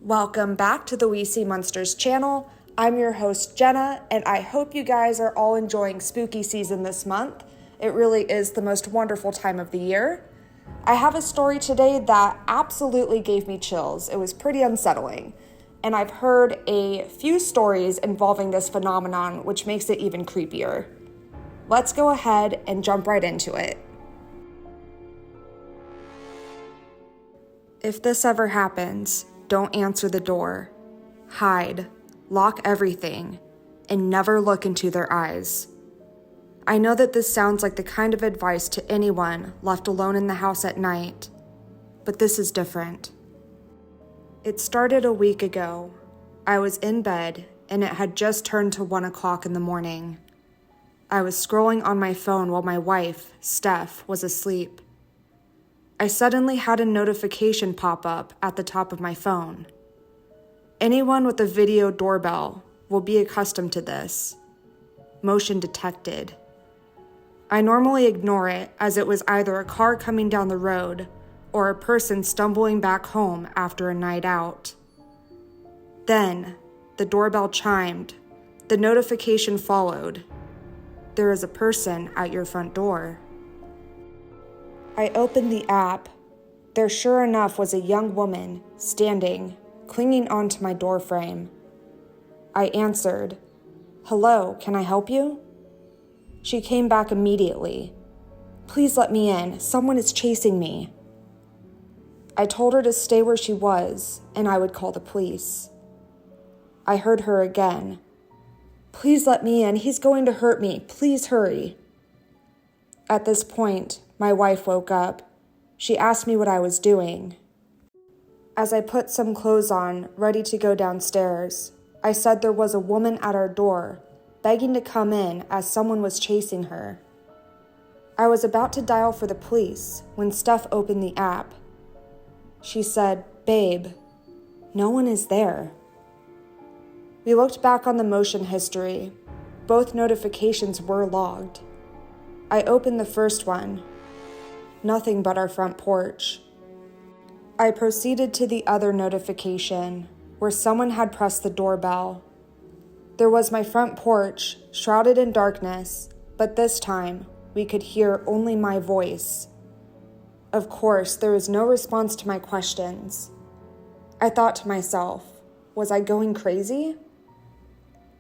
Welcome back to the We See Monsters channel. I'm your host Jenna, and I hope you guys are all enjoying spooky season this month. It really is the most wonderful time of the year. I have a story today that absolutely gave me chills. It was pretty unsettling, and I've heard a few stories involving this phenomenon, which makes it even creepier. Let's go ahead and jump right into it. If this ever happens, don't answer the door. Hide, lock everything, and never look into their eyes. I know that this sounds like the kind of advice to anyone left alone in the house at night, but this is different. It started a week ago. I was in bed, and it had just turned to 1 o'clock in the morning. I was scrolling on my phone while my wife, Steph, was asleep. I suddenly had a notification pop up at the top of my phone. Anyone with a video doorbell will be accustomed to this. Motion detected. I normally ignore it as it was either a car coming down the road or a person stumbling back home after a night out. Then, the doorbell chimed. The notification followed. There is a person at your front door. I opened the app. There sure enough was a young woman standing, clinging onto my doorframe. I answered, "Hello, can I help you?" She came back immediately. "Please let me in. Someone is chasing me." I told her to stay where she was, and I would call the police. I heard her again. "Please let me in. He's going to hurt me. Please hurry." At this point, my wife woke up. She asked me what I was doing. As I put some clothes on, ready to go downstairs, I said there was a woman at our door, begging to come in as someone was chasing her. I was about to dial for the police when Steph opened the app. She said, "Babe, no one is there." We looked back on the motion history. Both notifications were logged. I opened the first one. Nothing but our front porch. I proceeded to the other notification, where someone had pressed the doorbell. There was my front porch, shrouded in darkness, but this time we could hear only my voice. Of course, there was no response to my questions. I thought to myself, was I going crazy?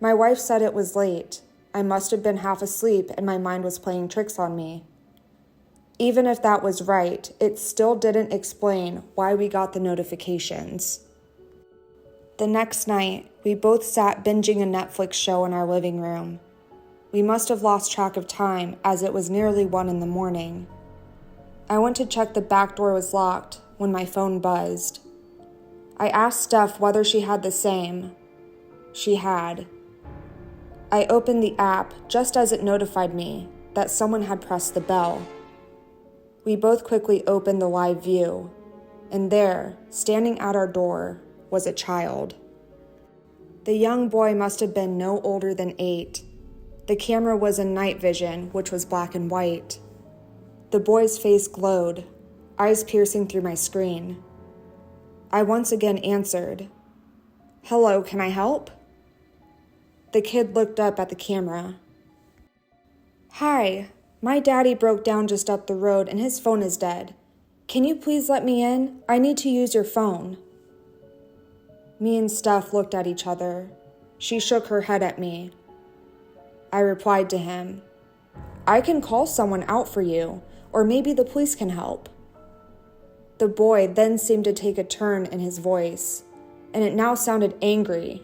My wife said it was late. I must have been half asleep and my mind was playing tricks on me. Even if that was right, it still didn't explain why we got the notifications. The next night, we both sat binging a Netflix show in our living room. We must have lost track of time as it was nearly 1 in the morning. I went to check the back door was locked when my phone buzzed. I asked Steph whether she had the same. She had. I opened the app just as it notified me that someone had pressed the bell. We both quickly opened the live view, and there, standing at our door, was a child. The young boy must have been no older than 8. The camera was in night vision, which was black and white. The boy's face glowed, eyes piercing through my screen. I once again answered, "Hello, can I help?" The kid looked up at the camera. "Hi, my daddy broke down just up the road and his phone is dead. Can you please let me in? I need to use your phone." Me and Steph looked at each other. She shook her head at me. I replied to him, "I can call someone out for you, or maybe the police can help." The boy then seemed to take a turn in his voice, and it now sounded angry.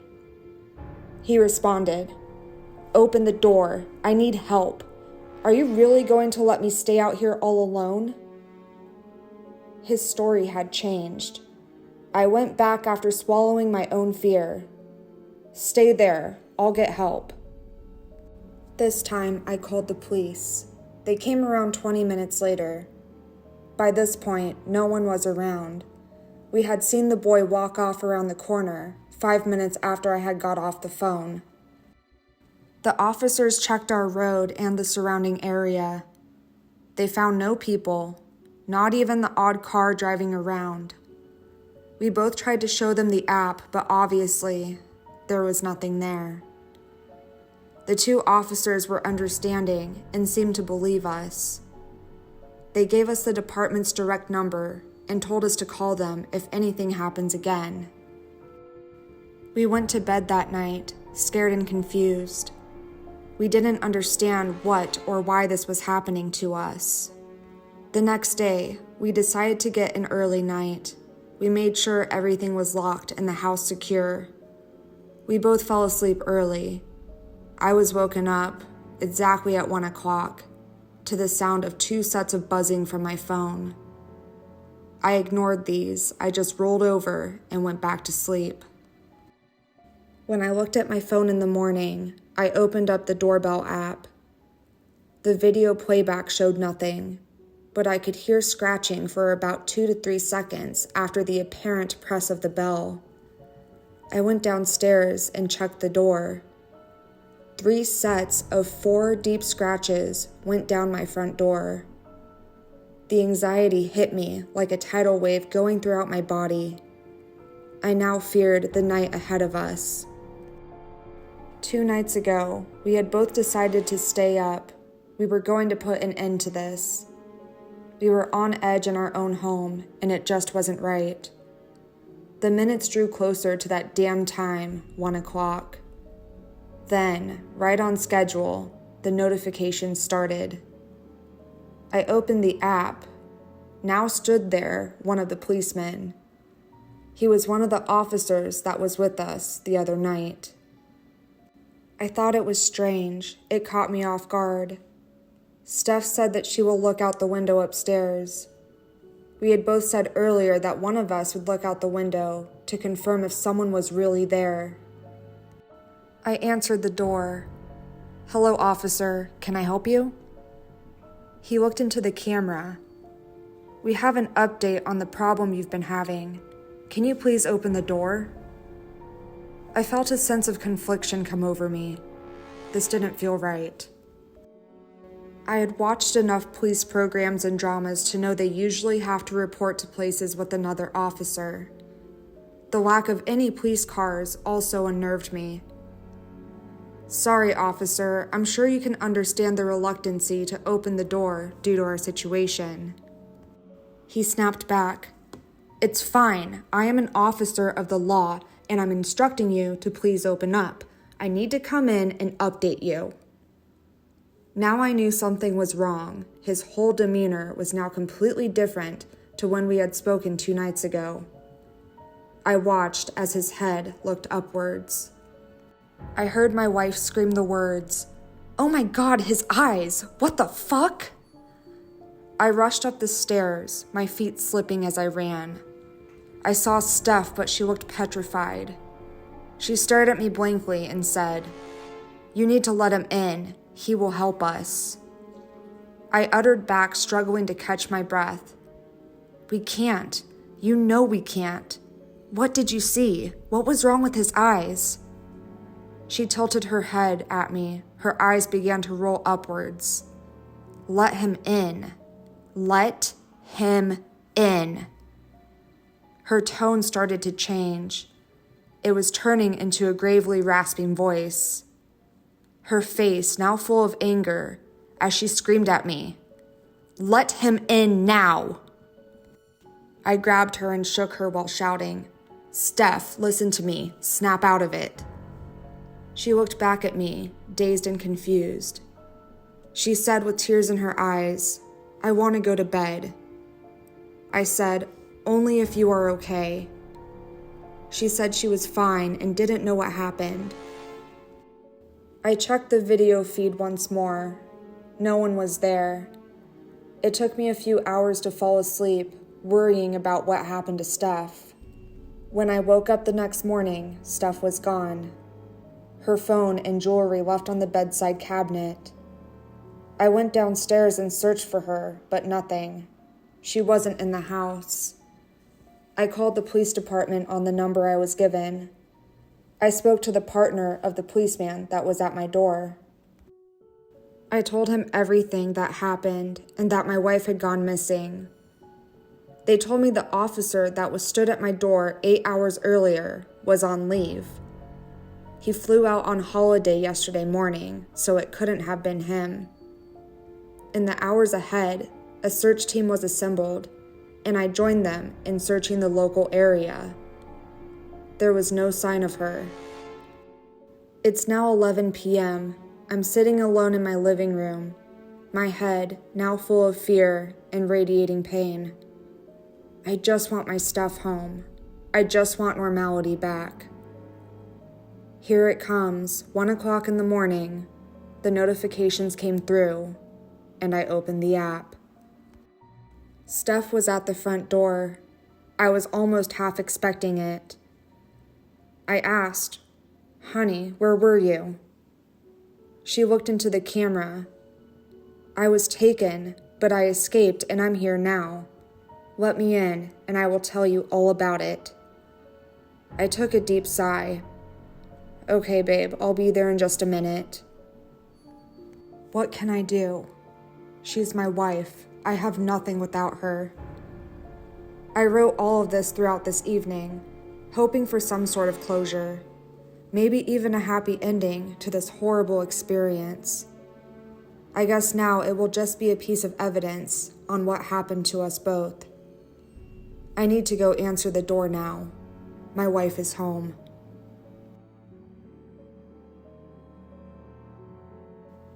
He responded, "Open the door. I need help. Are you really going to let me stay out here all alone?" His story had changed. I went back after swallowing my own fear. "Stay there. I'll get help." This time, I called the police. They came around 20 minutes later. By this point, no one was around. We had seen the boy walk off around the corner 5 minutes after I had got off the phone. The officers checked our road and the surrounding area. They found no people, not even the odd car driving around. We both tried to show them the app, but obviously, there was nothing there. The two officers were understanding and seemed to believe us. They gave us the department's direct number and told us to call them if anything happens again. We went to bed that night, scared and confused. We didn't understand what or why this was happening to us. The next day, we decided to get an early night. We made sure everything was locked and the house secure. We both fell asleep early. I was woken up, exactly at 1 o'clock, to the sound of 2 sets of buzzing from my phone. I ignored these. I just rolled over and went back to sleep. When I looked at my phone in the morning, I opened up the doorbell app. The video playback showed nothing, but I could hear scratching for about 2 to 3 seconds after the apparent press of the bell. I went downstairs and checked the door. 3 sets of 4 deep scratches went down my front door. The anxiety hit me like a tidal wave going throughout my body. I now feared the night ahead of us. 2 nights ago, we had both decided to stay up. We were going to put an end to this. We were on edge in our own home, and it just wasn't right. The minutes drew closer to that damn time, 1 o'clock. Then, right on schedule, the notifications started. I opened the app. Now stood there one of the policemen. He was one of the officers that was with us the other night. I thought it was strange. It caught me off guard. Steph said that she will look out the window upstairs. We had both said earlier that one of us would look out the window to confirm if someone was really there. I answered the door. "Hello, officer. Can I help you?" He looked into the camera. "We have an update on the problem you've been having. Can you please open the door?" I felt a sense of confliction come over me. This didn't feel right. I had watched enough police programs and dramas to know they usually have to report to places with another officer. The lack of any police cars also unnerved me. "Sorry, officer, I'm sure you can understand the reluctancy to open the door due to our situation." He snapped back. "It's fine. I am an officer of the law, and I'm instructing you to please open up. I need to come in and update you." Now I knew something was wrong. His whole demeanor was now completely different to when we had spoken 2 nights ago. I watched as his head looked upwards. I heard my wife scream the words, "Oh my God, his eyes! What the fuck?" I rushed up the stairs, my feet slipping as I ran. I saw Steph, but she looked petrified. She stared at me blankly and said, "You need to let him in. He will help us." I uttered back, struggling to catch my breath. "We can't. You know we can't. What did you see? What was wrong with his eyes?" She tilted her head at me. Her eyes began to roll upwards. "Let him in. Let him in." Her tone started to change. It was turning into a gravely rasping voice. Her face now full of anger as she screamed at me, "Let him in now!" I grabbed her and shook her while shouting, "Steph, listen to me. Snap out of it." She looked back at me, dazed and confused. She said with tears in her eyes, "I want to go to bed." I said, "Only if you are okay." She said she was fine and didn't know what happened. I checked the video feed once more. No one was there. It took me a few hours to fall asleep, worrying about what happened to Steph. When I woke up the next morning, Steph was gone. Her phone and jewelry left on the bedside cabinet. I went downstairs and searched for her, but nothing. She wasn't in the house. I called the police department on the number I was given. I spoke to the partner of the policeman that was at my door. I told him everything that happened and that my wife had gone missing. They told me the officer that was stood at my door 8 hours earlier was on leave. He flew out on holiday yesterday morning, so it couldn't have been him. In the hours ahead, a search team was assembled, and I joined them in searching the local area. There was no sign of her. It's now 11 p.m. I'm sitting alone in my living room, my head now full of fear and radiating pain. I just want my stuff home. I just want normality back. Here it comes, 1 o'clock in the morning. The notifications came through, and I opened the app. Steph was at the front door. I was almost half expecting it. I asked, "Honey, where were you?" She looked into the camera. "I was taken, but I escaped and I'm here now. Let me in and I will tell you all about it." I took a deep sigh. "Okay, babe, I'll be there in just a minute." What can I do? She's my wife. I have nothing without her. I wrote all of this throughout this evening, hoping for some sort of closure, maybe even a happy ending to this horrible experience. I guess now it will just be a piece of evidence on what happened to us both. I need to go answer the door now. My wife is home.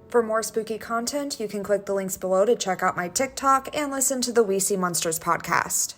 For more spooky content, you can click the links below to check out my TikTok and listen to the We See Monsters podcast.